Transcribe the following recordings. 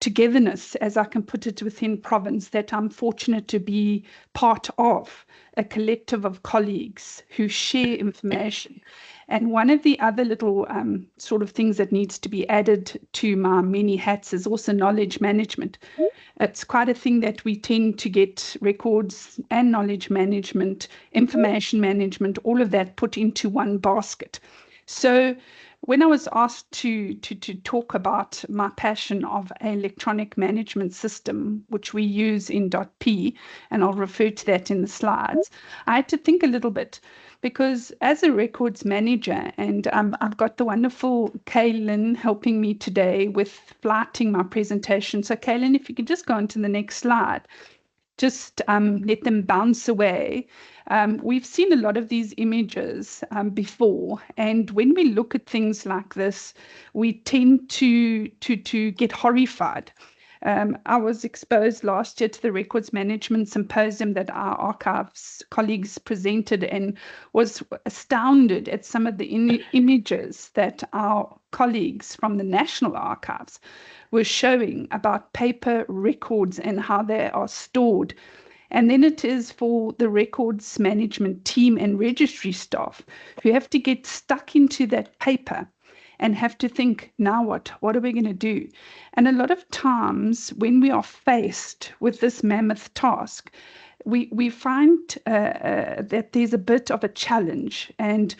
togetherness, as I can put it, within province, that I'm fortunate to be part of a collective of colleagues who share information. And one of the other little sort of things that needs to be added to my many hats is also knowledge management. It's quite a thing that we tend to get records and knowledge management, information management, all of that put into one basket. So when I was asked to talk about my passion of an electronic management system, which we use in .p, and I'll refer to that in the slides, I had to think a little bit, because as a records manager, and I've got the wonderful Kaylin helping me today with flighting my presentation. So Kaylin, if you could just go on to the next slide, just let them bounce away. We've seen a lot of these images before, and when we look at things like this, we tend to get horrified. I was exposed last year to the Records Management Symposium that our archives colleagues presented, and was astounded at some of the images that our colleagues from the National Archives were showing about paper records and how they are stored. And then it is for the records management team and registry staff who have to get stuck into that paper and have to think, now what? What are we going to do? And a lot of times when we are faced with this mammoth task, we find that there's a bit of a challenge. And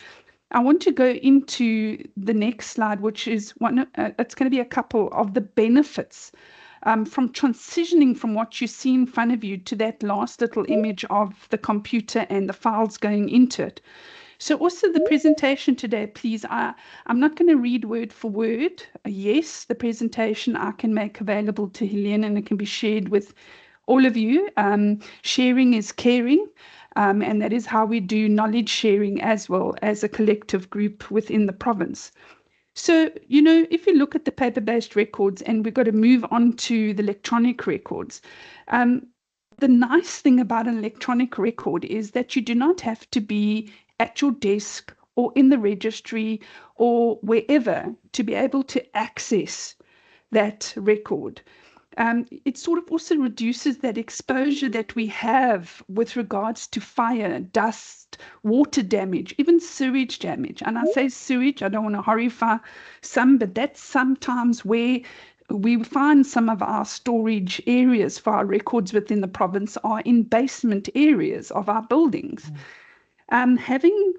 I want to go into the next slide, which is it's going to be a couple of the benefits from transitioning from what you see in front of you to that last little image of the computer and the files going into it. So also the presentation today, please, I'm not going to read word for word. Yes, the presentation I can make available to Helene, and it can be shared with all of you. Sharing is caring, and that is how we do knowledge sharing as well as a collective group within the province. So, you know, if you look at the paper-based records, and we've got to move on to the electronic records, the nice thing about an electronic record is that you do not have to be at your desk or in the registry or wherever to be able to access that record. It sort of also reduces that exposure that we have with regards to fire, dust, water damage, even sewage damage. And I say sewage, I don't want to horrify some, but that's sometimes where we find some of our storage areas for our records within the province are in basement areas of our buildings. Having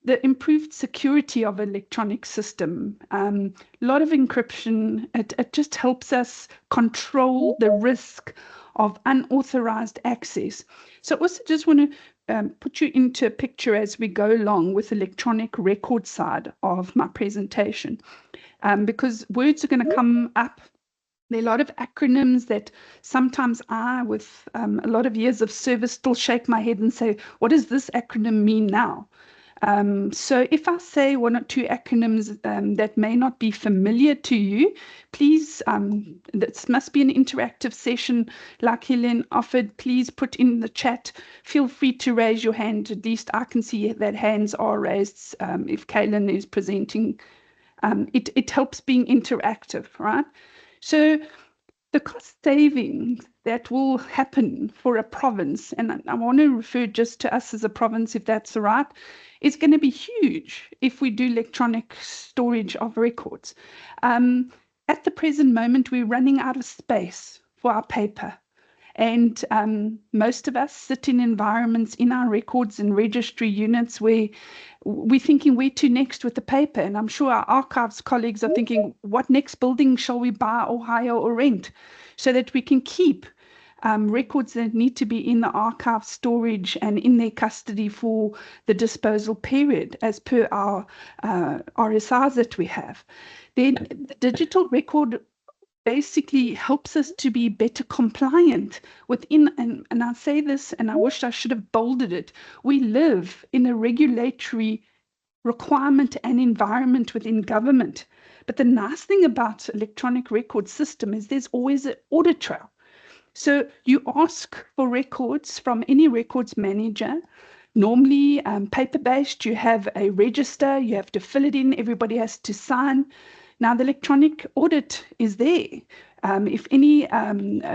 the improved security of electronic system, a lot of encryption, it just helps us control the risk of unauthorized access. So also just want to put you into a picture as we go along with electronic record side of my presentation, because words are going to come up. There are a lot of acronyms that sometimes I, with a lot of years of service, still shake my head and say, what does this acronym mean now? So if I say one or two acronyms that may not be familiar to you, please, this must be an interactive session like Helen offered. Please put in the chat. Feel free to raise your hand. At least I can see that hands are raised if Kaylin is presenting. It helps being interactive, right? So the cost savings that will happen for a province, and I want to refer just to us as a province, if that's all right, is going to be huge if we do electronic storage of records. At the present moment, we're running out of space for our paper. And most of us sit in environments in our records and registry units where we're thinking where to next with the paper. And I'm sure our archives colleagues are thinking, what next building shall we buy or hire or rent so that we can keep records that need to be in the archive storage and in their custody for the disposal period as per our RSIs that we have. Then the digital record basically helps us to be better compliant within, and I say this, and I wish I should have bolded it, we live in a regulatory requirement and environment within government. But the nice thing about electronic record system is there's always an audit trail. So you ask for records from any records manager. Normally paper-based, you have a register, you have to fill it in, everybody has to sign. Now, the electronic audit is there. If any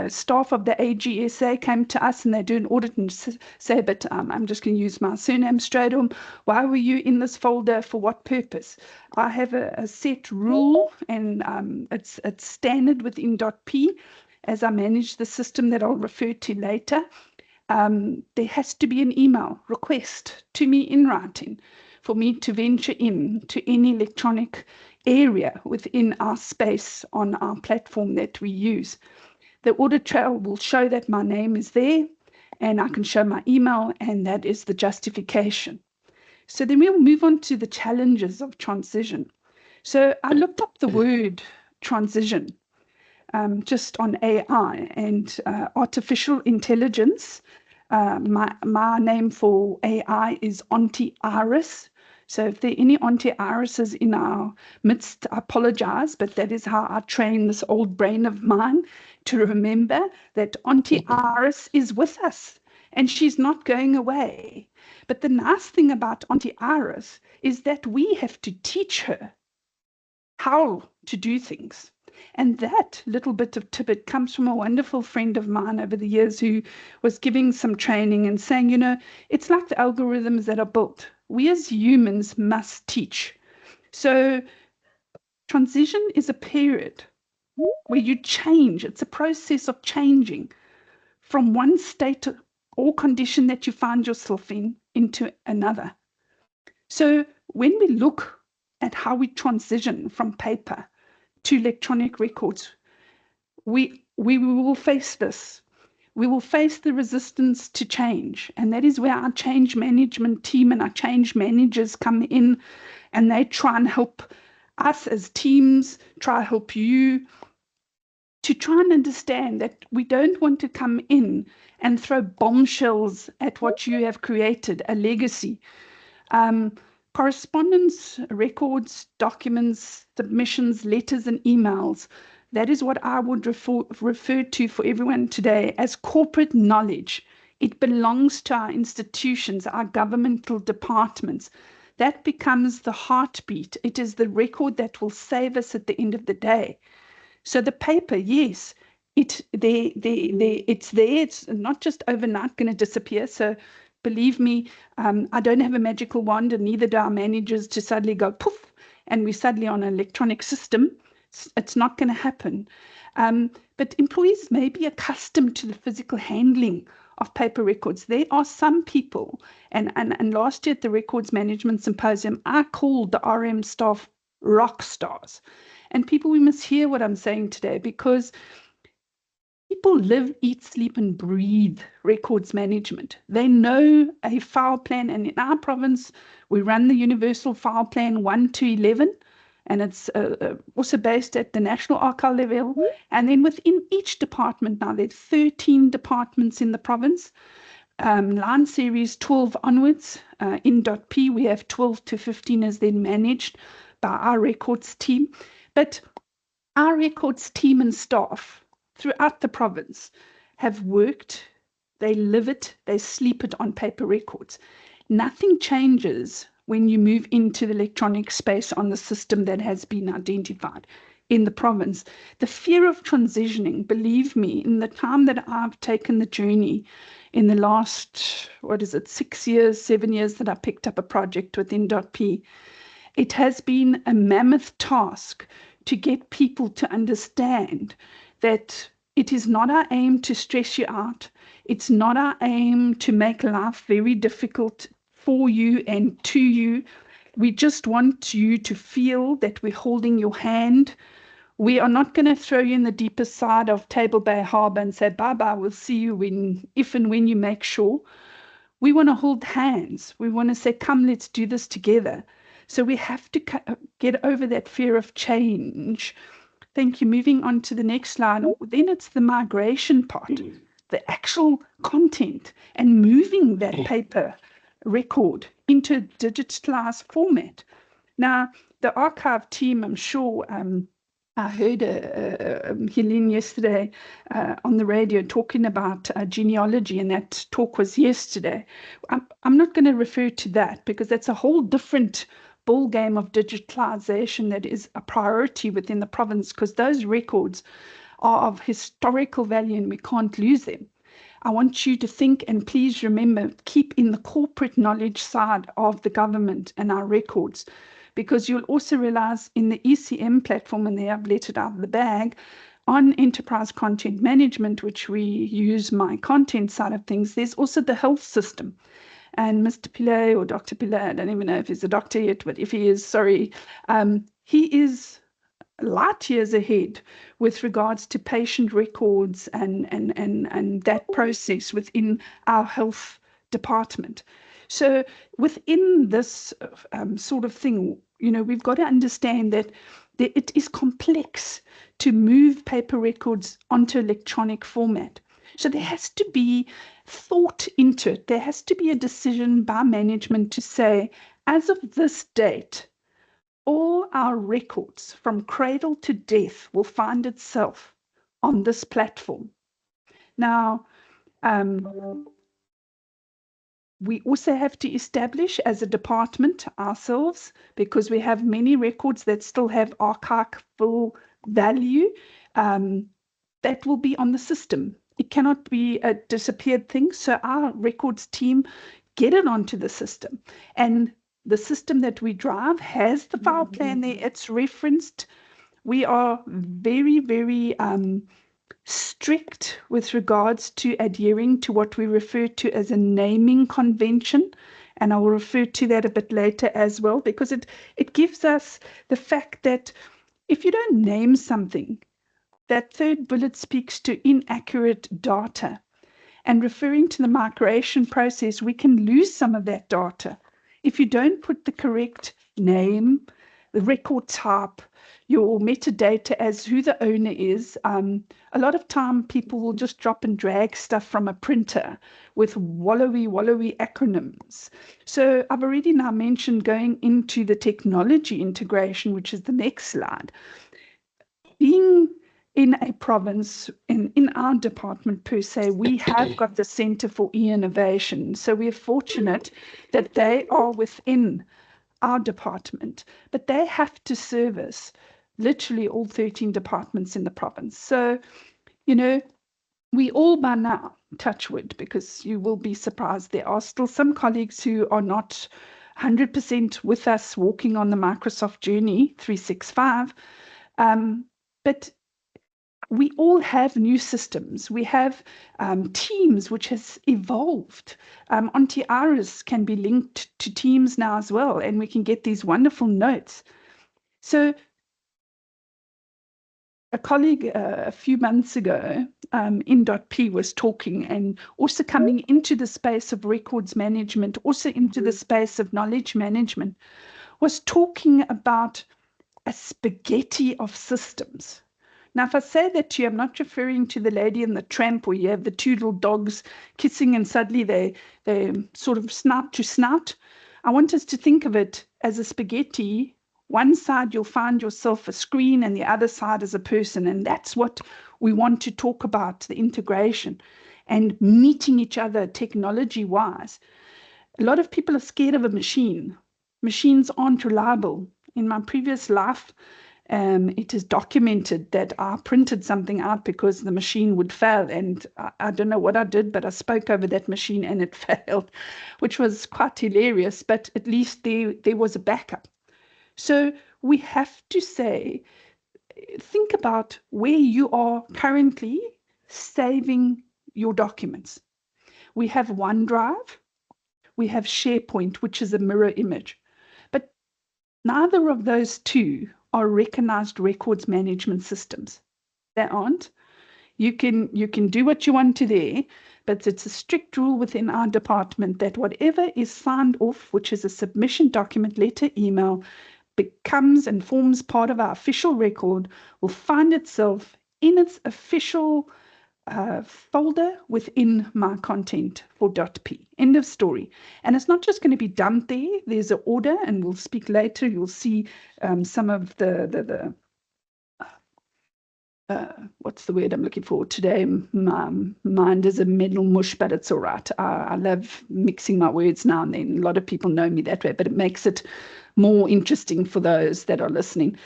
staff of the AGSA came to us and they do an audit and say, but I'm just going to use my surname, Strydom, why were you in this folder, for what purpose? I have a set rule, and it's standard within .p as I manage the system that I'll refer to later. There has to be an email request to me in writing for me to venture in to any electronic area within our space on our platform that we use. The audit trail will show that my name is there, and I can show my email, and that is the justification. So then we'll move on to the challenges of transition. So I looked up the word transition just on AI and artificial intelligence. My name for AI is Auntie Iris. So if there are any Auntie Irises in our midst, I apologize, but that is how I train this old brain of mine to remember that Auntie Iris is with us and she's not going away. But the nice thing about Auntie Iris is that we have to teach her how to do things. And that little bit of tidbit comes from a wonderful friend of mine over the years who was giving some training and saying, you know, it's like the algorithms that are built. We as humans must teach. So transition is a period where you change. It's a process of changing from one state or condition that you find yourself in into another. So when we look at how we transition from paper to electronic records, we will face this. We will face the resistance to change, and that is where our change management team and our change managers come in, and they try and help us as teams, try to help you to try and understand that we don't want to come in and throw bombshells at what you have created, a legacy. Correspondence, records, documents, submissions, letters, and emails. That is what I would refer to for everyone today as corporate knowledge. It belongs to our institutions, our governmental departments. That becomes the heartbeat. It is the record that will save us at the end of the day. So the paper, yes, it's there. It's not just overnight going to disappear. So believe me, I don't have a magical wand, and neither do our managers to suddenly go poof, and we're suddenly on an electronic system. It's not going to happen. But employees may be accustomed to the physical handling of paper records. There are some people, and last year at the Records Management Symposium, I called the RM staff rock stars. And people, we must hear what I'm saying today, because people live, eat, sleep, and breathe records management. They know a file plan, and in our province, we run the Universal File Plan 1 to 11, and it's also based at the National Archive level. And then within each department, now there's 13 departments in the province, line series 12 onwards. In .p, we have 12 to 15 as then managed by our records team. But our records team and staff throughout the province have worked, they live it, they sleep it on paper records. Nothing changes when you move into the electronic space on the system that has been identified in the province. The fear of transitioning, believe me, in the time that I've taken the journey in the last, 6 years, 7 years that I picked up a project within .p, it has been a mammoth task to get people to understand that it is not our aim to stress you out. It's not our aim to make life very difficult for you and to you. We just want you to feel that we're holding your hand. We are not going to throw you in the deepest side of Table Bay Harbour and say, bye-bye, we'll see you if and when you make sure. We want to hold hands. We want to say, come, let's do this together. So we have to get over that fear of change. Thank you. Moving on to the next slide. Then it's the migration part, the actual content, and moving that paper record into a digitalized format. Now, the archive team, I'm sure, I heard Helene yesterday on the radio talking about genealogy, and that talk was yesterday. I'm not going to refer to that because that's a whole different ball game of digitalization that is a priority within the province, because those records are of historical value and we can't lose them. I want you to think, and please remember, keep in the corporate knowledge side of the government and our records, because you'll also realize in the ECM platform, and there I've let it out of the bag, on enterprise content management, which we use my content side of things, there's also the health system. And Mr. Pillay, or Dr. Pillay, I don't even know if he's a doctor yet, but if he is, sorry, he is light years ahead with regards to patient records and that process within our health department. So within this sort of thing, we've got to understand that it is complex to move paper records onto electronic format. So there has to be thought into it. There has to be a decision by management to say, as of this date, all our records from cradle to death will find itself on this platform. Now, we also have to establish as a department ourselves, because we have many records that still have archival value, that will be on the system. It cannot be a disappeared thing. So our records team get it onto the system. And the system that we drive has the file plan there. It's referenced. We are very, very strict with regards to adhering to what we refer to as a naming convention. And I will refer to that a bit later as well, because it gives us the fact that if you don't name something, that third bullet speaks to inaccurate data. And referring to the migration process, we can lose some of that data. If you don't put the correct name, the record type, your metadata as who the owner is, a lot of time people will just drop and drag stuff from a printer with wallowy acronyms. So I've already now mentioned going into the technology integration, which is the next slide. Being in a province, in our department per se, we have got the Center for E-Innovation. So we're fortunate that they are within our department, but they have to service literally all 13 departments in the province. So, we all by now, touch wood, because you will be surprised, there are still some colleagues who are not 100% with us walking on the Microsoft journey 365, but we all have new systems. We have Teams, which has evolved. Auntie Iris can be linked to Teams now as well, and we can get these wonderful notes. So a colleague a few months ago in .p was talking, and also coming into the space of records management, also into the space of knowledge management, was talking about a spaghetti of systems. Now, if I say that to you, I'm not referring to the Lady and the Tramp, where you have the two little dogs kissing and suddenly they sort of snout to snout. I want us to think of it as a spaghetti. One side you'll find yourself a screen, and the other side is a person. And that's what we want to talk about, the integration and meeting each other technology-wise. A lot of people are scared of a machine. Machines aren't reliable. In my previous life, it is documented that I printed something out because the machine would fail, and I don't know what I did, but I spoke over that machine and it failed, which was quite hilarious, but at least there was a backup. So we have to say, think about where you are currently saving your documents. We have OneDrive, we have SharePoint, which is a mirror image, but neither of those two are recognized records management systems. They aren't. You can do what you want to there, but it's a strict rule within our department that whatever is signed off, which is a submission document, letter, email, becomes and forms part of our official record, will find itself in its official folder within my content for .p. End of story. And it's not just going to be dumped there. There's an order, and we'll speak later. You'll see some of the what's the word I'm looking for today? My mind is a mental mush, but it's all right. I love mixing my words now and then. A lot of people know me that way, but it makes it more interesting for those that are listening.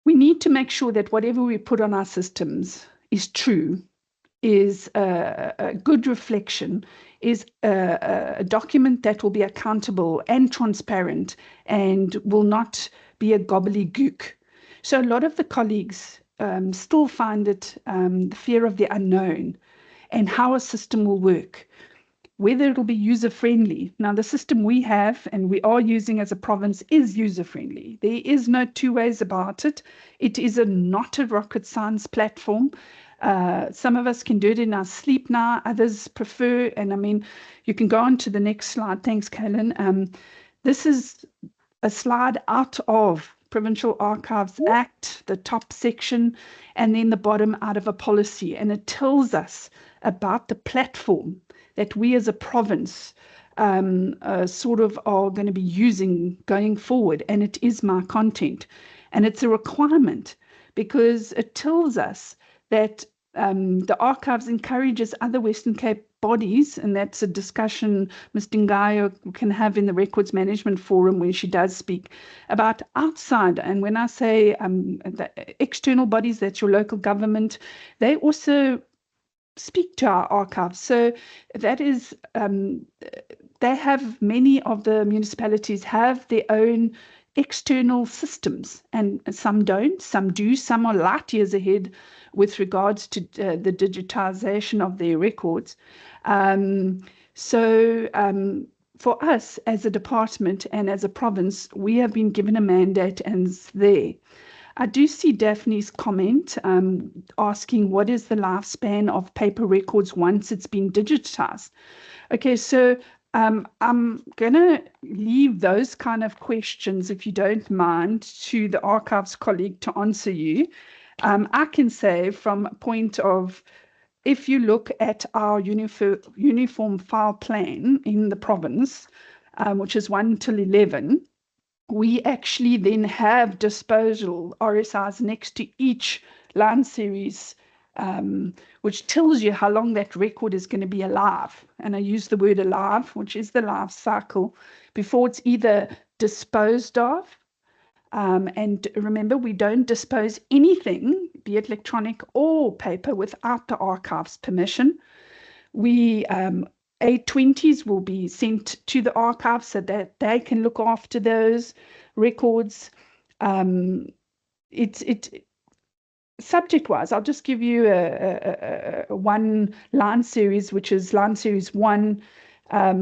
We need to make sure that whatever we put on our systems is true, is a good reflection, is a document that will be accountable and transparent and will not be a gobbledygook. So a lot of the colleagues still find it the fear of the unknown and how a system will work, whether it'll be user-friendly. Now, the system we have and we are using as a province is user-friendly. There is no two ways about it. It is not a rocket science platform. Some of us can do it in our sleep now, others prefer, and I mean, you can go on to the next slide. Thanks, Kaylin. This is a slide out of Provincial Archives Act, the top section, and then the bottom out of a policy, and it tells us about the platform that we as a province sort of are going to be using going forward, and it is my content. And it's a requirement because it tells us that the archives encourages other Western Cape bodies, and that's a discussion Ms. Dingayo can have in the Records Management Forum when she does speak about outside. And when I say the external bodies, that's your local government, they also speak to our archives. So that is, they have, many of the municipalities have their own external systems, and some don't, some do, some are light years ahead with regards to the digitization of their records. For us as a department and as a province, we have been given a mandate, and it's there. I do see Daphne's comment asking what is the lifespan of paper records once it's been digitized. Okay, so I'm going to leave those kind of questions, if you don't mind, to the archives colleague to answer you. I can say from a point of, if you look at our uniform file plan in the province, which is 1 till 11, we actually then have disposal RSIs next to each line series, which tells you how long that record is going to be alive. And I use the word alive, which is the life cycle, before it's either disposed of. And remember, we don't dispose anything, be it electronic or paper, without the archive's permission. We A20s will be sent to the archive so that they can look after those records. Subject-wise, I'll just give you a one line series, which is line series 1.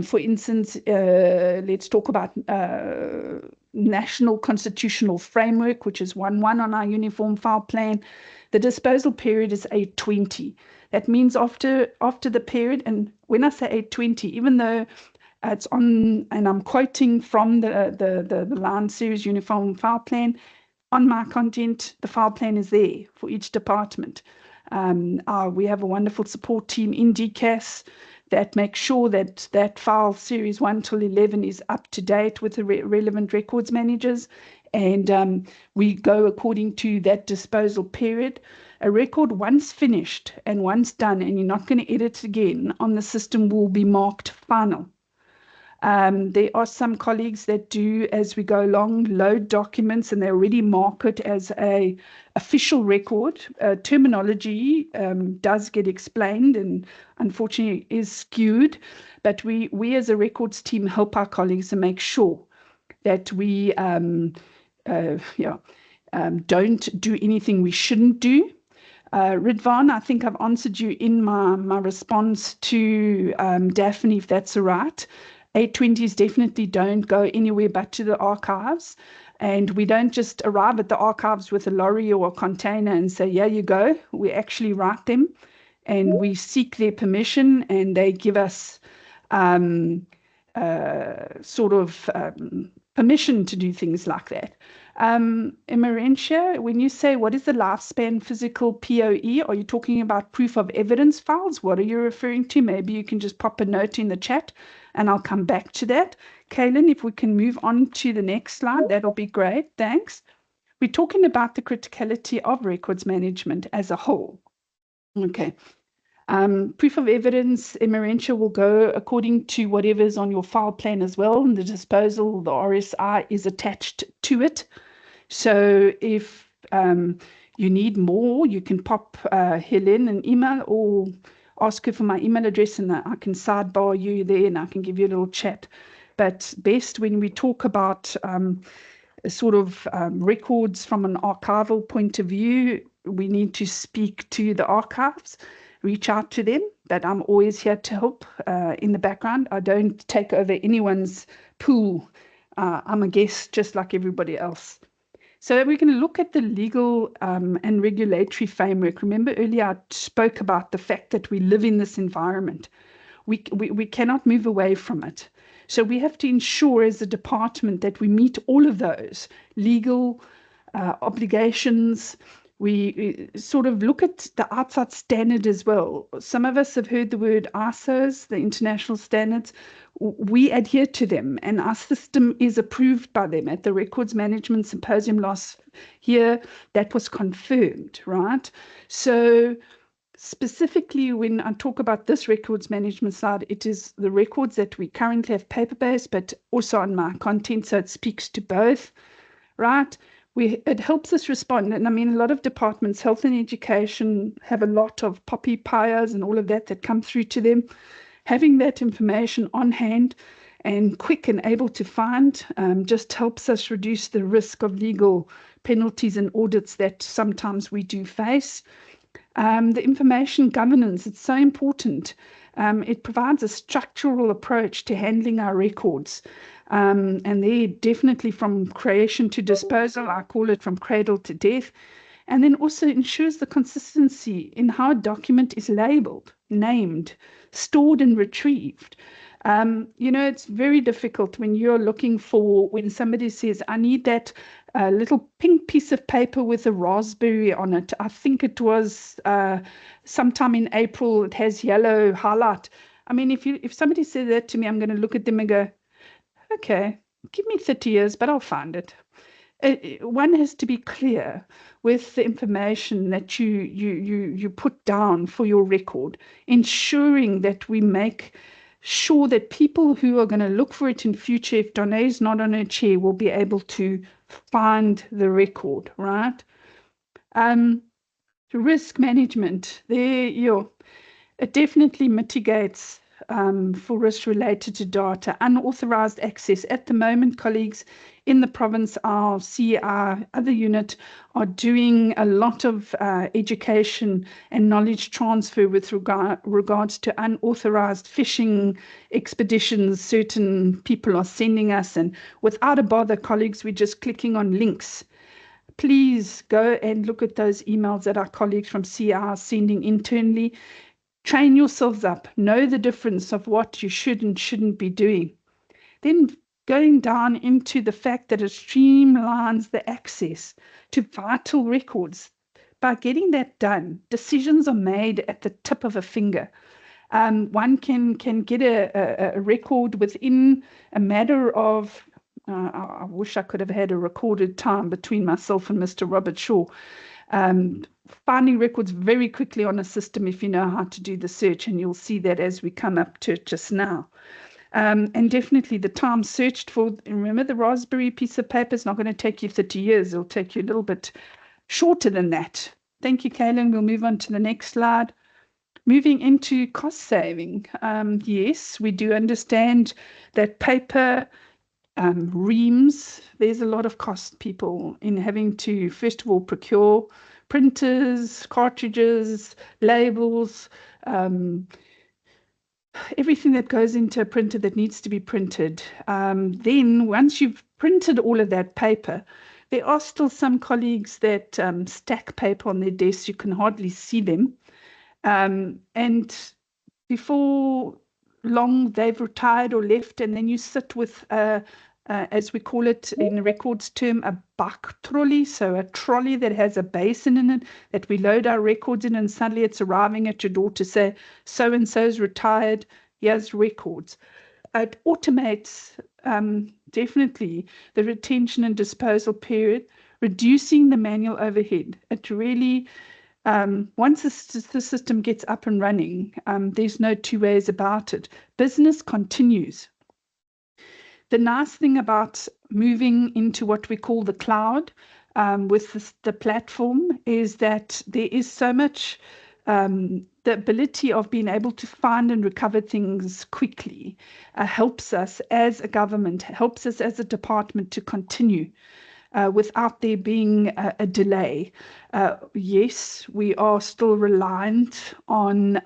For instance, let's talk about National Constitutional Framework, which is 1.1 on our uniform file plan. The disposal period is 820. That means after the period, and when I say 820, even though it's on, and I'm quoting from the line series uniform file plan, on my content, the file plan is there for each department. We have a wonderful support team in DCAS that makes sure that that file series 1 till 11 is up to date with the relevant records managers, and we go according to that disposal period. A record once finished and once done, and you're not going to edit again on the system, will be marked final. There are some colleagues that do, as we go along, load documents, and they already mark it as a official record. Terminology does get explained and unfortunately is skewed, but we as a records team help our colleagues to make sure that we don't do anything we shouldn't do. Ridvan, I think I've answered you in my response to Daphne, if that's all right. 820s definitely don't go anywhere but to the archives, and we don't just arrive at the archives with a lorry or a container and say, yeah, you go. We actually write them, and we seek their permission, and they give us permission to do things like that. Emerentia, when you say what is the lifespan physical POE, are you talking about proof of evidence files? What are you referring to? Maybe you can just pop a note in the chat and I'll come back to that. Kaylin, if we can move on to the next slide, that'll be great. Thanks. we're talking about the criticality of records management as a whole. Okay. Proof of evidence, emerentia will go according to whatever's on your file plan as well, and the disposal, the RSI, is attached to it. So if you need more, you can pop Helen an email or ask her for my email address, and I can sidebar you there and I can give you a little chat. But best when we talk about sort of records from an archival point of view, we need to speak to the archives, reach out to them, but I'm always here to help in the background. I don't take over anyone's pool. I'm a guest just like everybody else. So we're going to look at the legal and regulatory framework. Remember earlier I spoke about the fact that we live in this environment. We cannot move away from it. So we have to ensure as a department that we meet all of those legal obligations. We sort of look at the outside standard as well. Some of us have heard the word ISOs, the international standards. We adhere to them, and our system is approved by them. At the Records Management Symposium last year, that was confirmed, right? So specifically, when I talk about this records management side, it is the records that we currently have paper-based, but also on my content, so it speaks to both, right? It helps us respond. And I mean, a lot of departments, health and education, have a lot of poppy pyres and all of that come through to them. Having that information on hand and quick and able to find just helps us reduce the risk of legal penalties and audits that sometimes we do face. The information governance, it's so important. It provides a structural approach to handling our records. And they're definitely from creation to disposal. I call it from cradle to death. And then also ensures the consistency in how a document is labeled, named, stored and retrieved. It's very difficult when you're looking for, when somebody says, I need that little pink piece of paper with a raspberry on it. I think it was sometime in April, it has yellow highlight. I mean, if somebody said that to me, I'm going to look at them and go, okay, give me 30 years, but I'll find it. One has to be clear with the information that you put down for your record, ensuring that we make sure that people who are going to look for it in future, if Donnae is not on her chair, will be able to find the record, right? Risk management, it definitely mitigates for risks related to data. Unauthorized access. At the moment, colleagues in the province, our CEI, other unit, are doing a lot of education and knowledge transfer with regards to unauthorized fishing expeditions certain people are sending us. And without a bother, colleagues, we're just clicking on links. Please go and look at those emails that our colleagues from CEI are sending internally. Train yourselves up, know the difference of what you should and shouldn't be doing. Then going down into the fact that it streamlines the access to vital records. By getting that done, decisions are made at the tip of a finger. One can get a record within a matter of, I wish I could have had a recorded time between myself and Mr. Robert Shaw. Finding records very quickly on a system if you know how to do the search, and you'll see that as we come up to it just now. And definitely the time searched for, remember the raspberry piece of paper is not going to take you 30 years. It'll take you a little bit shorter than that. Thank you, Kaylin. We'll move on to the next slide. Moving into cost saving. Yes, we do understand that paper reams, there's a lot of cost, people, in having to, first of all, procure printers, cartridges, labels, everything that goes into a printer that needs to be printed. Then once you've printed all of that paper, there are still some colleagues that stack paper on their desks. You can hardly see them. And before long, they've retired or left, and then you sit with as we call it in the records term, a buck trolley, so a trolley that has a basin in it that we load our records in, and suddenly it's arriving at your door to say, so-and-so's retired, here's records. It automates definitely the retention and disposal period, reducing the manual overhead. It really, once the system gets up and running, there's no two ways about it. Business continues. The nice thing about moving into what we call the cloud with the platform is that there is so much the ability of being able to find and recover things quickly helps us as a government, helps us as a department to continue without there being a delay. Yes, we are still reliant on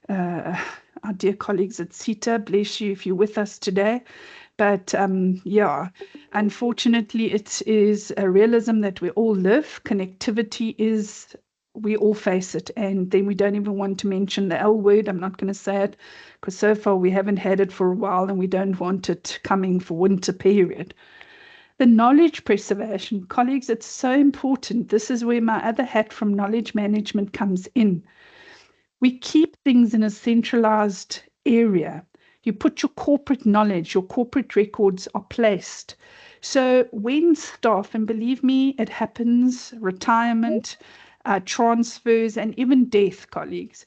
our dear colleagues at CETA. Bless you if you're with us today. But yeah, unfortunately, it is a realism that we all live. Connectivity is, we all face it. And then we don't even want to mention the L word. I'm not going to say it because so far we haven't had it for a while and we don't want it coming for winter period. The knowledge preservation, colleagues, it's so important. This is where my other hat from knowledge management comes in. We keep things in a centralized area. You put your corporate knowledge, your corporate records are placed. So when staff, and believe me, it happens, retirement, transfers, and even death, colleagues,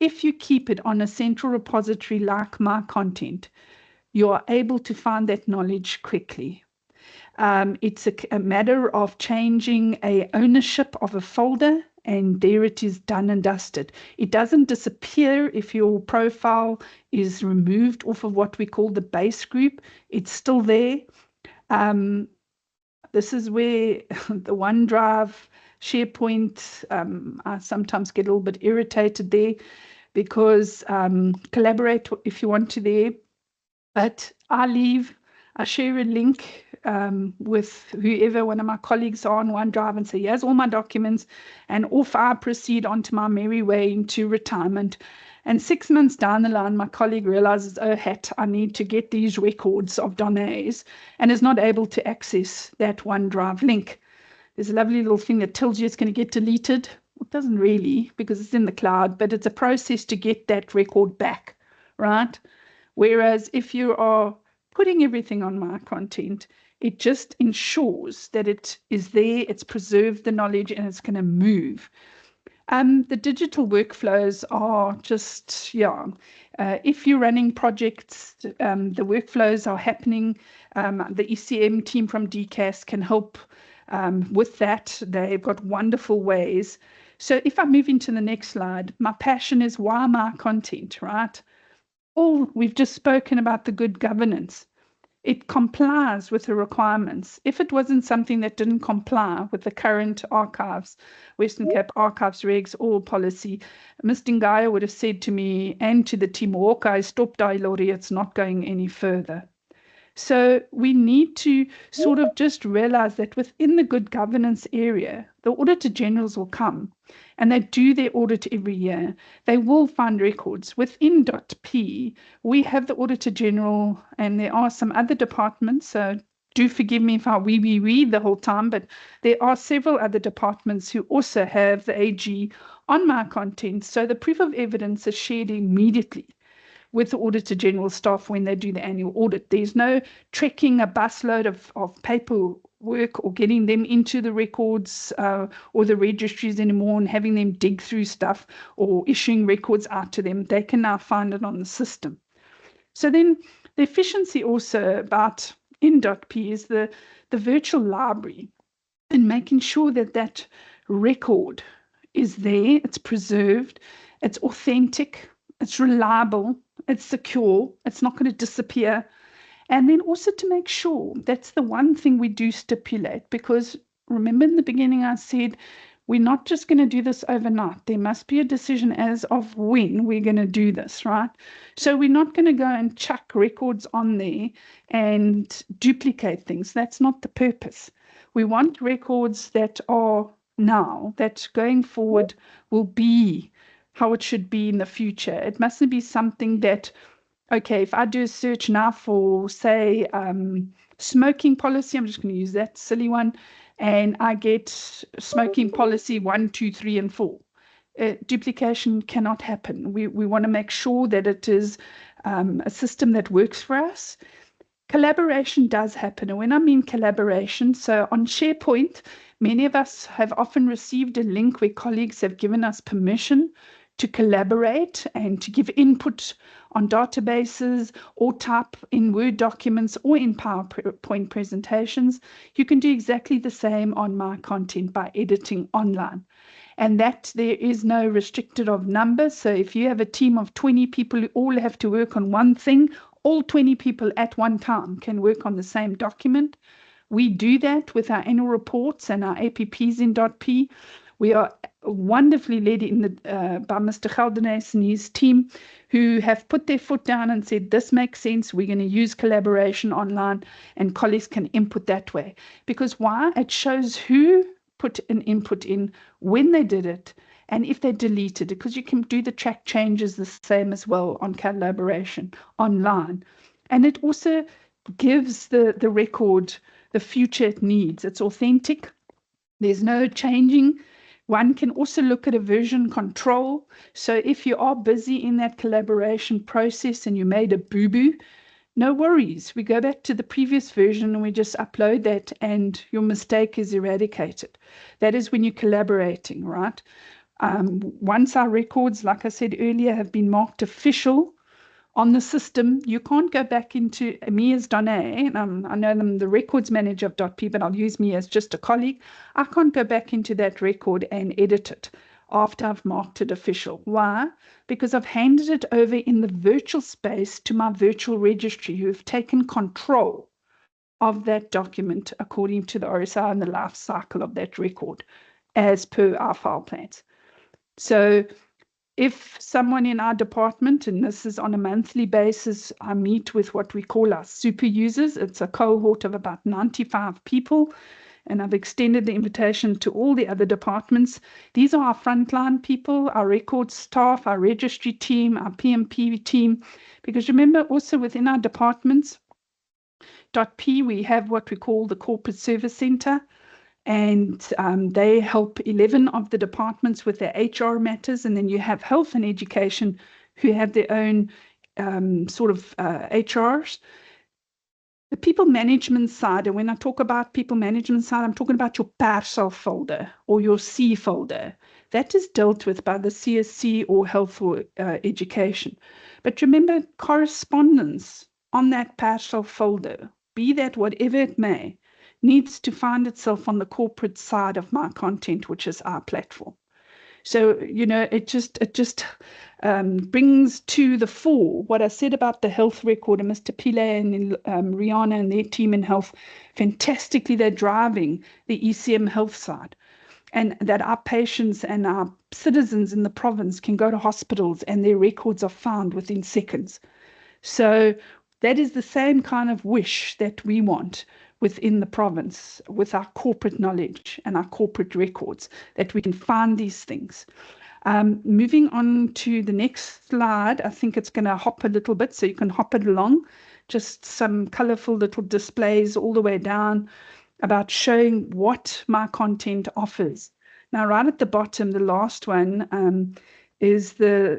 if you keep it on a central repository like My Content, you are able to find that knowledge quickly. It's a matter of changing a ownership of a folder, and there it is, done and dusted. It doesn't disappear if your profile is removed off of what we call the base group. It's still there. This is where the OneDrive, SharePoint, I sometimes get a little bit irritated there because collaborate if you want to there. But I share a link with whoever, one of my colleagues are on OneDrive, and say, here's all my documents, and off I proceed onto my merry way into retirement. And 6 months down the line, my colleague realizes, oh, I need to get these records of Donnae's, and is not able to access that OneDrive link. There's a lovely little thing that tells you it's going to get deleted. It doesn't really, because it's in the cloud, but it's a process to get that record back, right? Whereas if you are putting everything on My Content, it just ensures that it is there, it's preserved the knowledge, and it's going to move. The digital workflows are just, yeah, if you're running projects, the workflows are happening. The ECM team from DCAS can help with that. They've got wonderful ways. So if I move into the next slide, my passion is why My Content, right? We've just spoken about the good governance. It complies with the requirements. If it wasn't something that didn't comply with the current archives, Western Cape Archives regs or policy, Ms. Dingaya would have said to me and to the team, I stopped Lori, it's not going any further. So we need to sort of just realize that within the good governance area, the Auditor Generals will come and they do their audit every year. They will find records. Within .p, we have the Auditor General, and there are some other departments, so do forgive me if I we the whole time, but there are several other departments who also have the AG on My Content. So the proof of evidence is shared immediately with the Auditor General staff when they do the annual audit. There's no trekking a busload of paperwork or getting them into the records or the registries anymore and having them dig through stuff or issuing records out to them. They can now find it on the system. So then the efficiency also about in .p is the virtual library and making sure that that record is there, it's preserved, it's authentic, it's reliable, it's secure, it's not going to disappear. And then also to make sure, that's the one thing we do stipulate, because remember in the beginning I said, we're not just going to do this overnight. There must be a decision as of when we're going to do this, right? So we're not going to go and chuck records on there and duplicate things. That's not the purpose. We want records that are now, that going forward will be how it should be in the future. It mustn't be something that, okay, if I do a search now for, say, smoking policy, I'm just going to use that silly one, and I get smoking policy 1, 2, 3, and 4. Duplication cannot happen. We want to make sure that it is a system that works for us. Collaboration does happen. And when I mean collaboration, so on SharePoint, many of us have often received a link where colleagues have given us permission to collaborate and to give input on databases or type in Word documents or in PowerPoint presentations. You can do exactly the same on my content by editing online. And that there is no restricted of number. So if you have a team of 20 people who all have to work on one thing, all 20 people at one time can work on the same document. We do that with our annual reports and our APPs in .p. We are wonderfully led in by Mr. Geldenes and his team, who have put their foot down and said, this makes sense. We're going to use collaboration online, and colleagues can input that way. Because why? It shows who put an input in, when they did it, and if they deleted it, because you can do the track changes the same as well on collaboration online. And it also gives the record the future it needs. It's authentic. There's no changing. One can also look at a version control. So if you are busy in that collaboration process and you made a boo-boo, no worries. We go back to the previous version and we just upload that and your mistake is eradicated. That is when you're collaborating, right? Once our records, like I said earlier, have been marked official on the system, you can't go back into me as Donnae, and I know I'm the records manager of .p, but I'll use me as just a colleague. I can't go back into that record and edit it after I've marked it official. Why? Because I've handed it over in the virtual space to my virtual registry, who have taken control of that document according to the RSI and the life cycle of that record as per our file plans. So if someone in our department, and this is on a monthly basis, I meet with what we call our super users. It's a cohort of about 95 people, and I've extended the invitation to all the other departments. These are our frontline people, our records staff, our registry team, our PMP team, because remember also within our departments, .p, we have what we call the Corporate Service Center, and they help 11 of the departments with their HR matters, and then you have health and education who have their own HRs. The people management side, and when I talk about people management side, I'm talking about your parcel folder or your C folder. That is dealt with by the CSC or health or education. But remember, correspondence on that parcel folder, be that whatever it may, needs to find itself on the corporate side of my content, which is our platform. So, you know, it just brings to the fore what I said about the health record, and Mr. Pile and Rihanna and their team in health, fantastically, they're driving the ECM health side, and that our patients and our citizens in the province can go to hospitals and their records are found within seconds. So that is the same kind of wish that we want within the province with our corporate knowledge and our corporate records, that we can find these things. Moving on to the next slide, I think it's going to hop a little bit, so you can hop it along. Just some colorful little displays all the way down about showing what my content offers. Now, right at the bottom, the last one is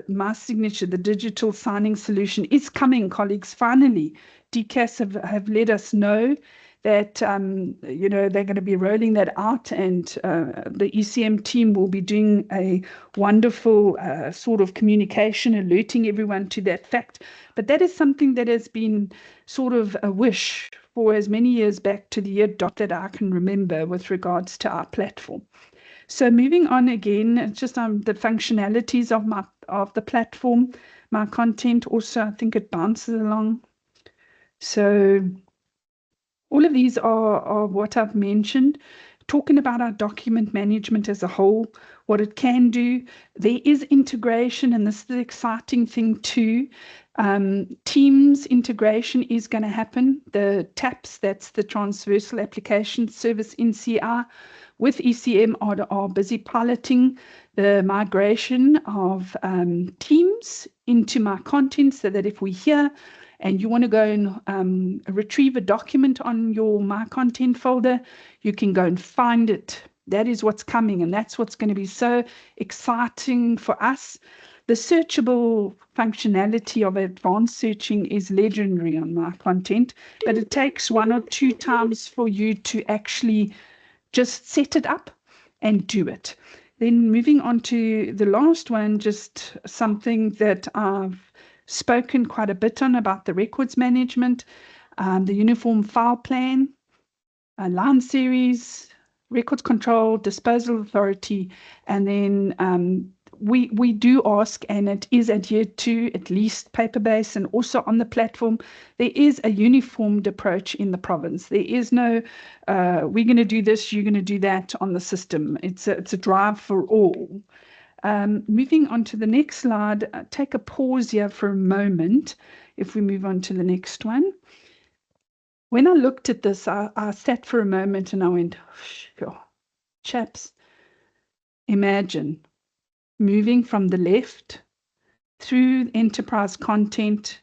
my signature, the digital signing solution is coming, colleagues. Finally, DCAS have let us know that you know, they're going to be rolling that out, and the ECM team will be doing a wonderful sort of communication, alerting everyone to that fact. But that is something that has been sort of a wish for as many years back to the year dot that I can remember with regards to our platform. So moving on again, it's just the functionalities of the platform, my content also, I think it bounces along. So all of these are what I've mentioned. Talking about our document management as a whole, what it can do. There is integration, and this is the exciting thing too. Teams integration is going to happen. The TAPS, that's the Transversal Application Service in CI, with ECM are busy piloting the migration of Teams into my content, so that if we're here and you want to go and retrieve a document on your My Content folder, you can go and find it. That is what's coming, and that's what's going to be so exciting for us. The searchable functionality of advanced searching is legendary on my content, but it takes 1 or 2 times for you to actually just set it up and do it. Then moving on to the last one, just something that I've spoken quite a bit on about the records management, the uniform file plan, line series, records control, disposal authority, and then we do ask, and it is adhered to, at least paper-based and also on the platform. There is a uniformed approach in the province. There is no, we're going to do this, you're going to do that on the system. It's a drive for all. Moving on to the next slide, take a pause here for a moment. If we move on to the next one. When I looked at this, I sat for a moment and I went, sure, chaps, imagine moving from the left through enterprise content,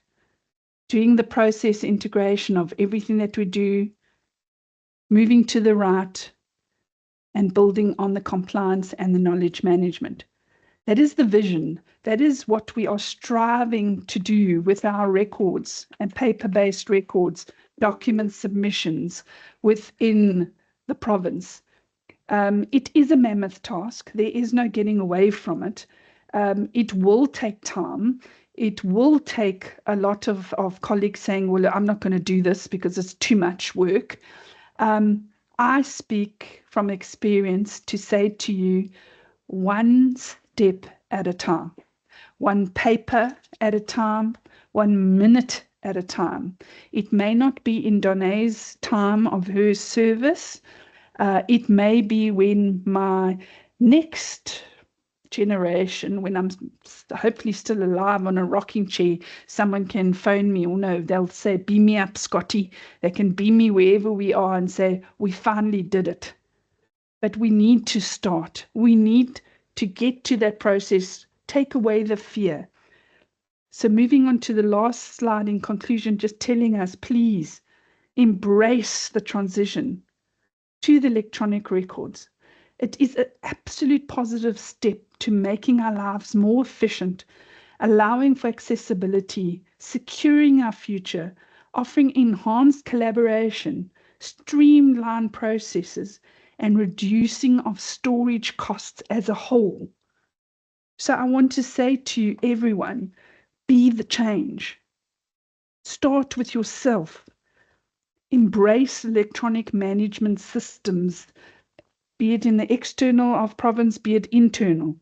doing the process integration of everything that we do, moving to the right, and building on the compliance and the knowledge management. That is the vision. That is what we are striving to do with our records and paper-based records, document submissions within the province. It is a mammoth task. There is no getting away from it. It will take time. It will take a lot of colleagues saying, well, I'm not going to do this because it's too much work. I speak from experience to say to you, one step at a time, one paper at a time, 1 minute at a time. It may not be in Donnae's time of her service. It may be when my next generation, when I'm hopefully still alive on a rocking chair, someone can phone me, or no, they'll say, beam me up, Scotty. They can beam me wherever we are and say, we finally did it. But we need to start. We need to get to that process, take away the fear. So moving on to the last slide in conclusion, just telling us, please embrace the transition to the electronic records. It is an absolute positive step to making our lives more efficient, allowing for accessibility, securing our future, offering enhanced collaboration, streamlined processes, and reducing of storage costs as a whole. So I want to say to everyone, be the change. Start with yourself. Embrace electronic management systems, be it in the external of province, be it internal.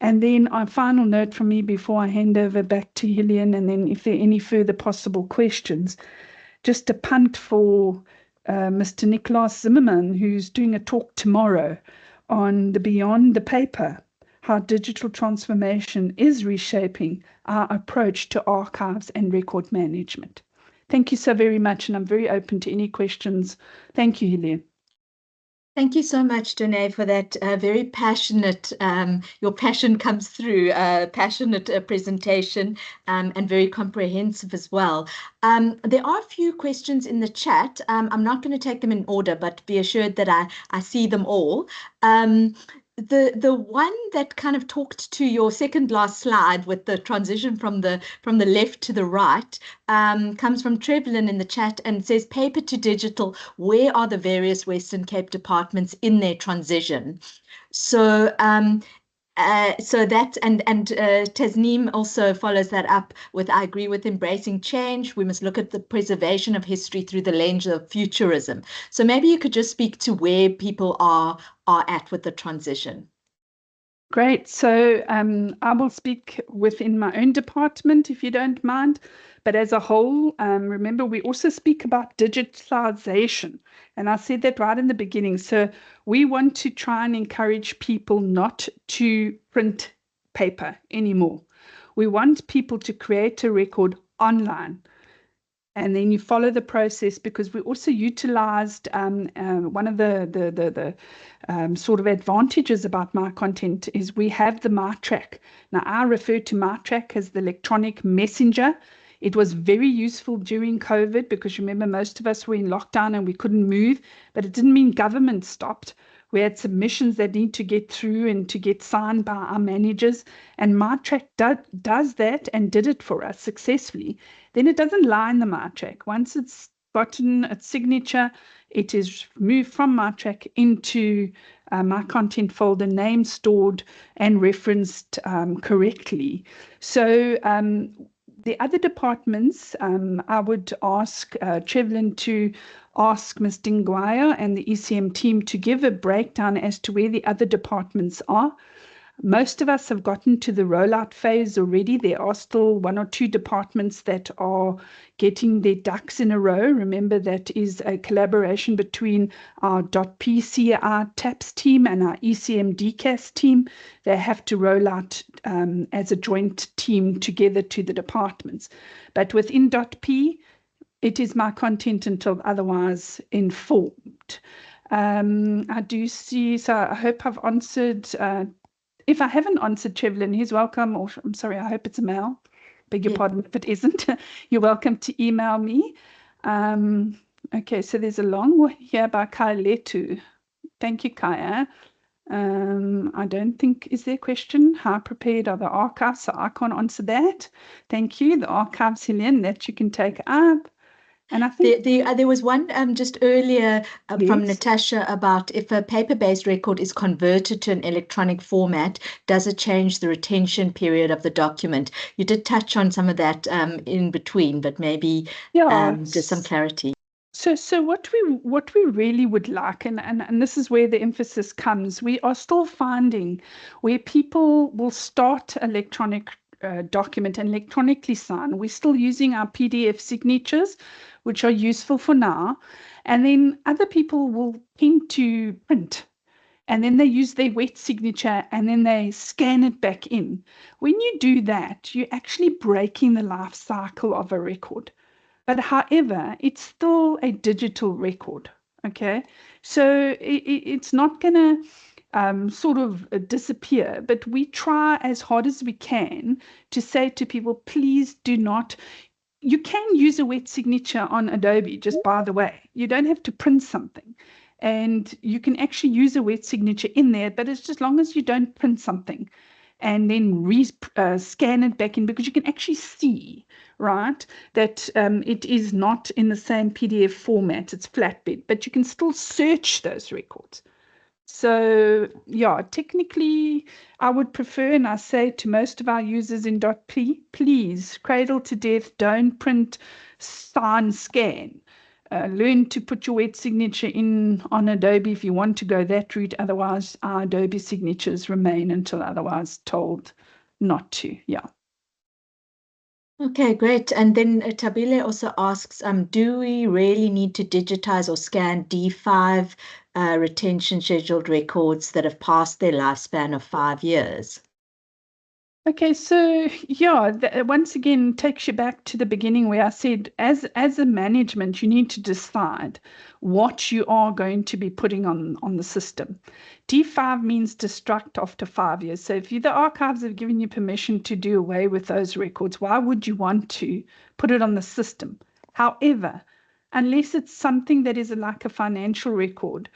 And then a final note from me before I hand over back to Hillian, and then if there are any further possible questions, just a punt for Mr. Niklaus Zimmerman, who's doing a talk tomorrow on the Beyond the Paper, how digital transformation is reshaping our approach to archives and record management. Thank you so very much, and I'm very open to any questions. Thank you, Hillian. Thank you so much, Donnae, for that very passionate, your passion comes through, passionate presentation, and very comprehensive as well. There are a few questions in the chat. I'm not going to take them in order, but be assured that I see them all. The one that kind of talked to your second last slide with the transition from the left to the right comes from Trevelyan in the chat and says, paper to digital, where are the various Western Cape departments in their transition? So that and Tasneem also follows that up with, I agree with embracing change. We must look at the preservation of history through the lens of futurism. So maybe you could just speak to where people are at with the transition. Great. So I will speak within my own department, if you don't mind. But as a whole, remember, we also speak about digitalization. And I said that right in the beginning. So we want to try and encourage people not to print paper anymore. We want people to create a record online. And then you follow the process, because we also utilized one of the sort of advantages about my content is we have the MyTrack. Now, I refer to MyTrack as the electronic messenger. It was very useful during COVID because remember, most of us were in lockdown and we couldn't move, but it didn't mean government stopped. We had submissions that need to get through and to get signed by our managers. And MyTrack does that and did it for us successfully. Then it doesn't lie in the MyTrack. Once it's gotten its signature, it is moved from MyTrack into my content folder, name stored and referenced correctly. So the other departments, I would ask Trevlin to ask Ms. Dingwaya and the ECM team to give a breakdown as to where the other departments are. Most of us have gotten to the rollout phase already. There are still one or two departments that are getting their ducks in a row. Remember, that is a collaboration between our .pci TAPS team and our ECM DCAS team. They have to roll out as a joint team together to the departments. But within .p, it is my content until otherwise informed. I do see, so I hope I've answered. If I haven't answered Trevlin, he's welcome, or I'm sorry, I hope it's a mail. Beg your pardon if it isn't. You're welcome to email me. Okay, so there's a long one here by Kai Letu. Thank you, Kaya. I don't think, is there a question? How prepared are the archives? So I can't answer that. Thank you. The archives, Helene, that you can take up. And I think there was one just earlier from yes. Natasha about if a paper-based record is converted to an electronic format, does it change the retention period of the document? You did touch on some of that in between, but maybe just some clarity. So what we really would like, and this is where the emphasis comes, we are still finding where people will start electronic document and electronically sign. We're still using our PDF signatures, which are useful for now. And then other people will tend to print. And then they use their wet signature and then they scan it back in. When you do that, you're actually breaking the life cycle of a record. But however, it's still a digital record. Okay. So it's not going to sort of disappear, but we try as hard as we can to say to people, please do not. You can use a wet signature on Adobe, just by the way. You don't have to print something. And you can actually use a wet signature in there, but it's just as long as you don't print something and then scan it back in, because you can actually see, right, that it is not in the same PDF format, it's flatbed, but you can still search those records. So yeah, technically I would prefer, and I say to most of our users in .p, please, cradle to death, don't print, sign, scan. Learn to put your wet signature in on Adobe if you want to go that route. Otherwise, our Adobe signatures remain until otherwise told not to. Yeah. Okay, great. And then Tabile also asks, do we really need to digitize or scan D5 retention scheduled records that have passed their lifespan of 5 years? Okay, so yeah, once again takes you back to the beginning where I said, as a management, you need to decide what you are going to be putting on the system. D5 means destruct after 5 years. So if the archives have given you permission to do away with those records, why would you want to put it on the system? However, unless it's something that is like a financial record.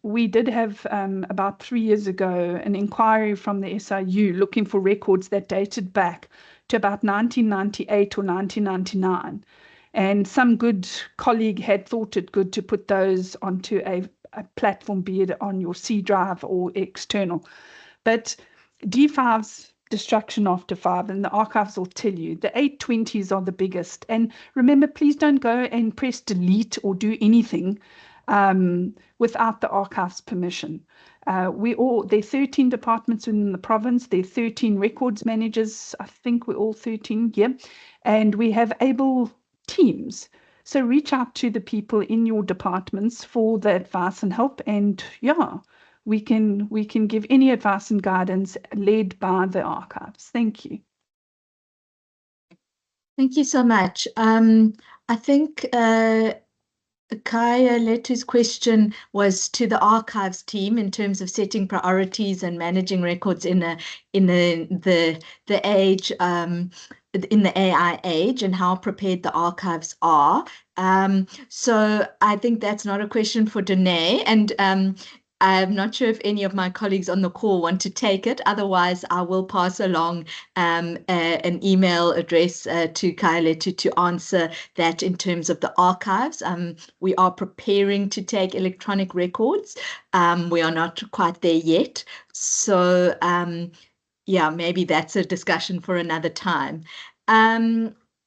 We did have about 3 years ago an inquiry from the SIU looking for records that dated back to about 1998 or 1999. And some good colleague had thought it good to put those onto a platform, be it on your C drive or external. But D5's destruction after 5, and the archives will tell you the 820s are the biggest. And remember, please don't go and press delete or do anything without the archives permission. There are 13 departments in the province. There are 13 records managers. I think we're all 13, yeah. And we have able teams. So reach out to the people in your departments for the advice and help. And yeah, we can give any advice and guidance led by the archives. Thank you. Thank you so much. I think Kaya Letu's question was to the archives team in terms of setting priorities and managing records in the age in the AI age, and how prepared the archives are. So I think that's not a question for Donnae, and I'm not sure if any of my colleagues on the call want to take it. Otherwise, I will pass along an email address to Kaile to answer that in terms of the archives. We are preparing to take electronic records. We are not quite there yet. So yeah, maybe that's a discussion for another time.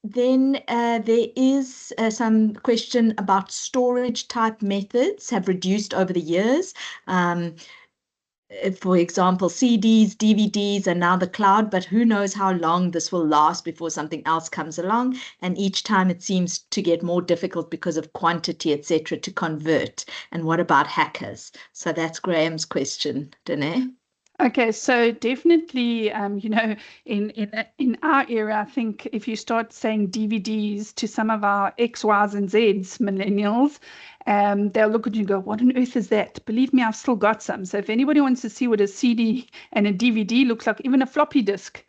Then there is some question about storage type methods have reduced over the years. For example, CDs, DVDs are now the cloud, but who knows how long this will last before something else comes along. And each time it seems to get more difficult because of quantity, etc., to convert. And what about hackers? So that's Graham's question, Donnae. Okay, so definitely, in our era, I think if you start saying DVDs to some of our X, Ys, and Zs millennials, they'll look at you and go, "What on earth is that?" Believe me, I've still got some. So if anybody wants to see what a CD and a DVD looks like, even a floppy disk,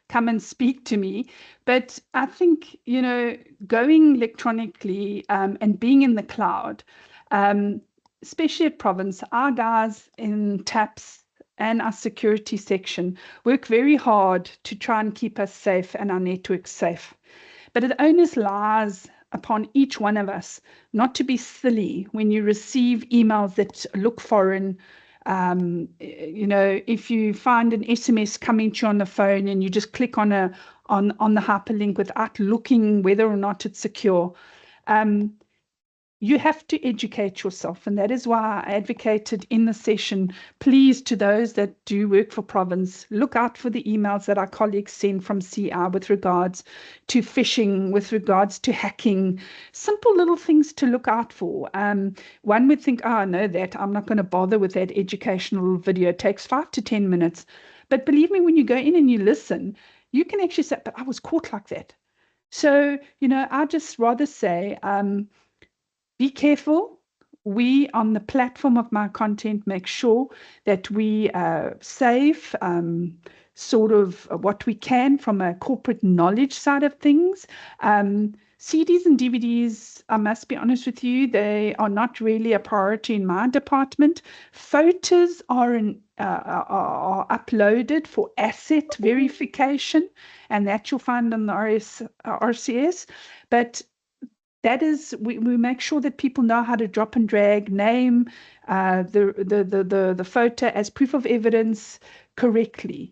come and speak to me. But I think, going electronically and being in the cloud, especially at Province, our guys in TAPS and our security section work very hard to try and keep us safe and our networks safe. But the onus lies upon each one of us not to be silly when you receive emails that look foreign. If you find an SMS coming to you on the phone and you just click on the hyperlink without looking whether or not it's secure, you have to educate yourself. And that is why I advocated in the session, please, to those that do work for Province, look out for the emails that our colleagues send from CI with regards to phishing, with regards to hacking, simple little things to look out for. One would think, I know that, I'm not going to bother with that educational video. It takes 5 to 10 minutes. But believe me, when you go in and you listen, you can actually say, but I was caught like that. So, I just rather say, be careful. We on the platform of my content make sure that we save sort of what we can from a corporate knowledge side of things. CDs and DVDs, I must be honest with you, they are not really a priority in my department. Photos are uploaded for asset verification, and that you'll find on the RCS. But that is, we make sure that people know how to drop and drag, name the photo as proof of evidence correctly.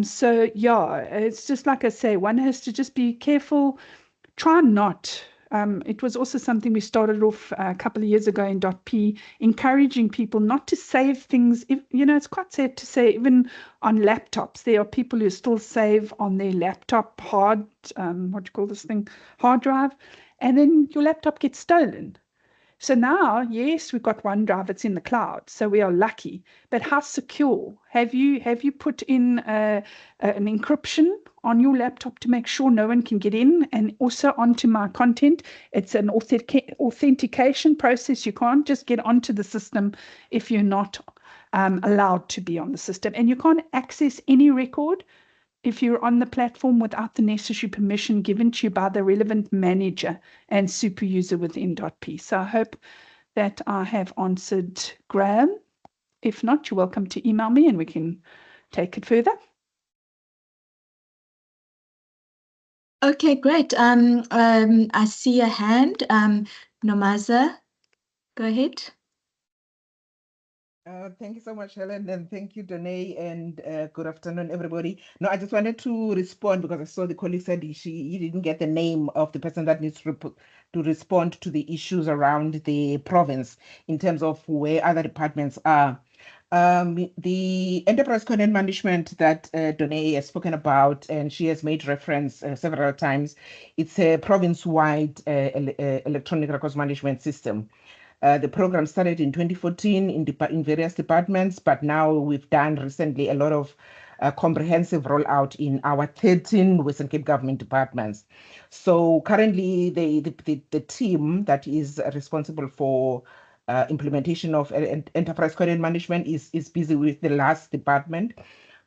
So yeah, it's just like I say, one has to just be careful. Try not. It was also something we started off a couple of years ago in .p, encouraging people not to save things. It's quite sad to say, even on laptops, there are people who still save on their laptop hard, what do you call this thing, hard drive, and then your laptop gets stolen. So now, yes, we've got OneDrive, it's in the cloud, so we are lucky. But how secure? Have you put in an encryption on your laptop to make sure no one can get in? And also onto my content, it's an authentication process. You can't just get onto the system if you're not allowed to be on the system. And you can't access any record if you're on the platform without the necessary permission given to you by the relevant manager and super user within .p. So I hope that I have answered Graham. If not, you're welcome to email me and we can take it further. Okay, great. I see a hand. Nomaza, go ahead. Thank you so much, Helen, and thank you, Donnae, and good afternoon, everybody. No, I just wanted to respond because I saw the colleague said he didn't get the name of the person that needs to respond to the issues around the province in terms of where other departments are. The enterprise content management that Donnae has spoken about, and she has made reference several times, it's a province-wide electronic records management system. The program started in 2014 in various departments, but now we've done recently a lot of comprehensive rollout in our 13 Western Cape government departments. So currently, the team that is responsible for implementation of enterprise content management is busy with the last department.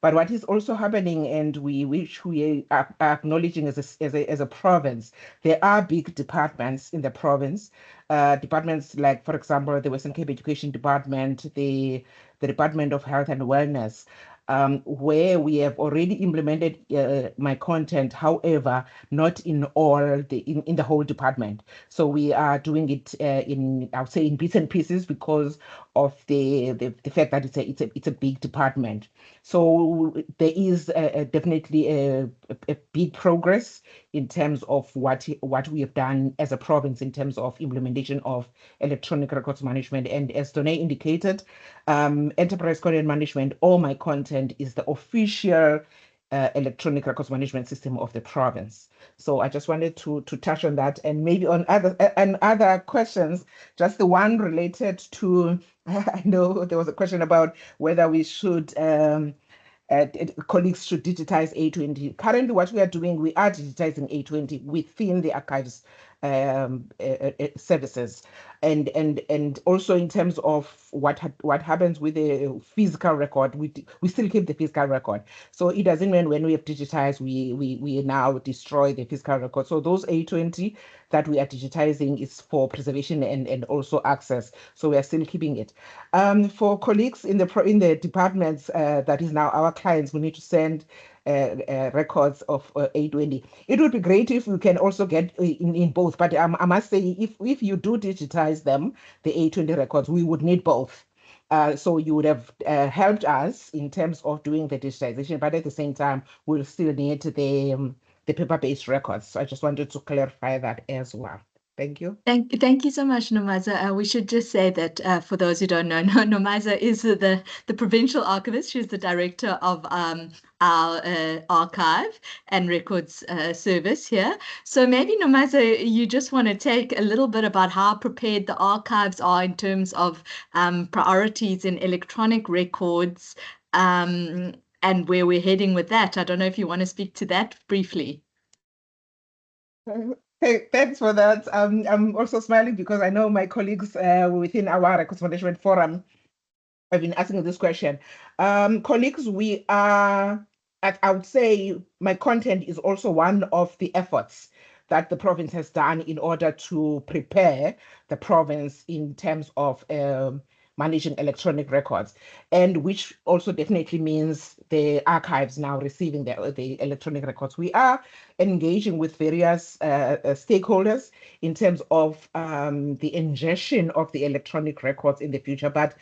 But what is also happening, and which we are acknowledging as a province, there are big departments in the province. Departments like, for example, the Western Cape Education Department, the Department of Health and Wellness, where we have already implemented my content, however, not in all in the whole department. So we are doing it I would say in bits and pieces because of the fact that it's a big department. So there is definitely a big progress in terms of what we have done as a province in terms of implementation of electronic records management. And as Donnae indicated, enterprise content management, all my content is the official electronic records management system of the province. So I just wanted to touch on that, and maybe on other questions, just the one related to I know there was a question about whether we should colleagues should digitize A20. Currently, what we are doing, we are digitizing A20 within the archives services, and also in terms of what happens with the physical record, we still keep the physical record. So it doesn't mean when we have digitized, we now destroy the physical record. So those A20 that we are digitizing is for preservation and also access. So we are still keeping it. For colleagues in the departments that is now our clients, we need to send records of A20. It would be great if we can also get in both, but I must say, if you do digitize them, the A20 records, we would need both. So you would have helped us in terms of doing the digitization, but at the same time, we'll still need the paper-based records. So I just wanted to clarify that as well. Thank you. Thank you so much, Nomaza. We should just say that for those who don't know, Nomaza is the provincial archivist. She's the director of our archive and records service here. So maybe, Nomaza, you just want to take a little bit about how prepared the archives are in terms of priorities in electronic records and where we're heading with that. I don't know if you want to speak to that briefly. Hey, thanks for that. I'm also smiling because I know my colleagues within our Records Management Forum have been asking this question. Colleagues, we are, I would say my content is also one of the efforts that the province has done in order to prepare the province in terms of managing electronic records, and which also definitely means the archives now receiving the electronic records. We are engaging with various stakeholders in terms of the ingestion of the electronic records in the future, but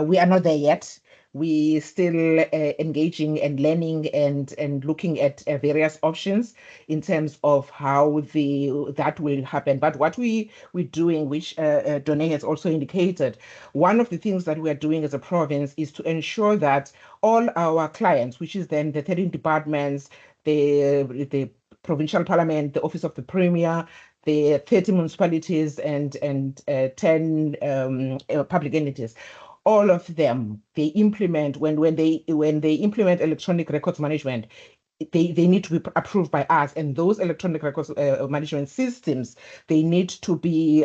we are not there yet. We still engaging and learning and looking at various options in terms of how that will happen. But what we're doing, which Donnae has also indicated, one of the things that we are doing as a province is to ensure that all our clients, which is then the 13 departments, the provincial parliament, the office of the premier, the 30 municipalities and 10 public entities, all of them, they implement when they implement electronic records management, they need to be approved by us, and those electronic records management systems, they need to be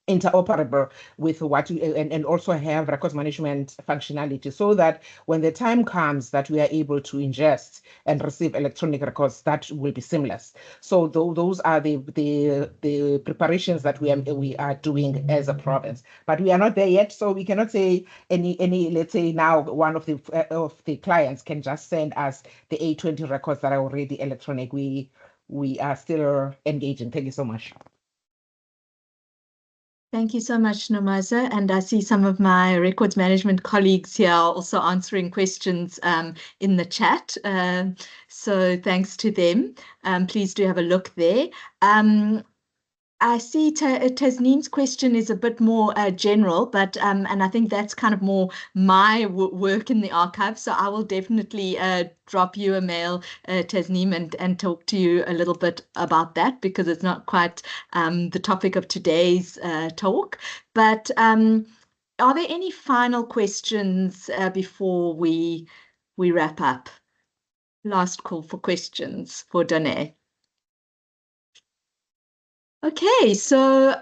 interoperable with and also have records management functionality, so that when the time comes that we are able to ingest and receive electronic records, that will be seamless. So those are the preparations that we are doing as a province, but we are not there yet, so we cannot say any let's say now one of the clients can just send us the A20 records that are already electronic. We are still engaging. Thank you so much. Thank you so much, Nomaza. And I see some of my records management colleagues here also answering questions in the chat. So thanks to them. Please do have a look there. I see Tasneem's question is a bit more general, but and I think that's kind of more my work in the archive. So I will definitely drop you a mail, Tasneem, and talk to you a little bit about that, because it's not quite the topic of today's talk. But are there any final questions before we wrap up? Last call for questions for Donnae. Okay, so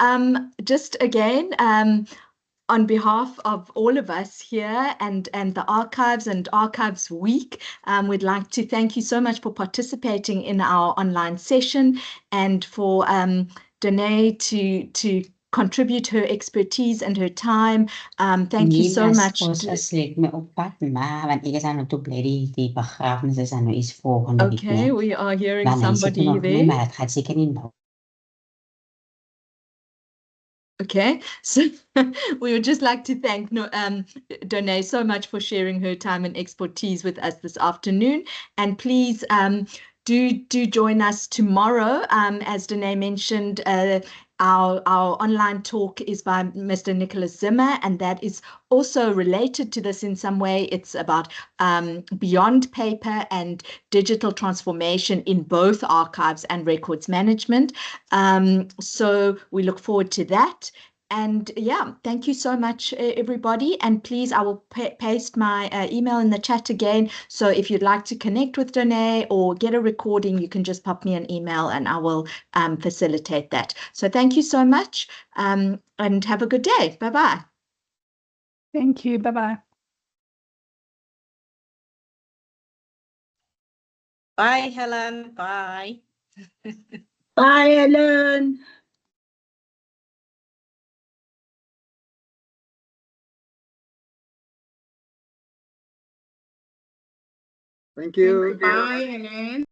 just again, on behalf of all of us here and the Archives and Archives Week, we'd like to thank you so much for participating in our online session and for Donnae to contribute her expertise and her time. Thank you so much. Asleep me op pad, maar want ek is aan toe bly die begrafenis is aan is volgende week. Okay, we are hearing Dan somebody there. Maar het gaat seker nie nou. Okay, so we would just like to thank Donnae so much for sharing her time and expertise with us this afternoon. And please do join us tomorrow. As Donnae mentioned, our online talk is by Mr. Nicholas Zimmer, and that is also related to this in some way. It's about beyond paper and digital transformation in both archives and records management. So we look forward to that. And yeah, thank you so much, everybody. And please, I will paste my email in the chat again. So if you'd like to connect with Donnae or get a recording, you can just pop me an email and I will facilitate that. So thank you so much and have a good day. Bye-bye. Thank you. Bye-bye. Bye, Helen. Bye. Bye, Helen. Thank you. Bye, Helen.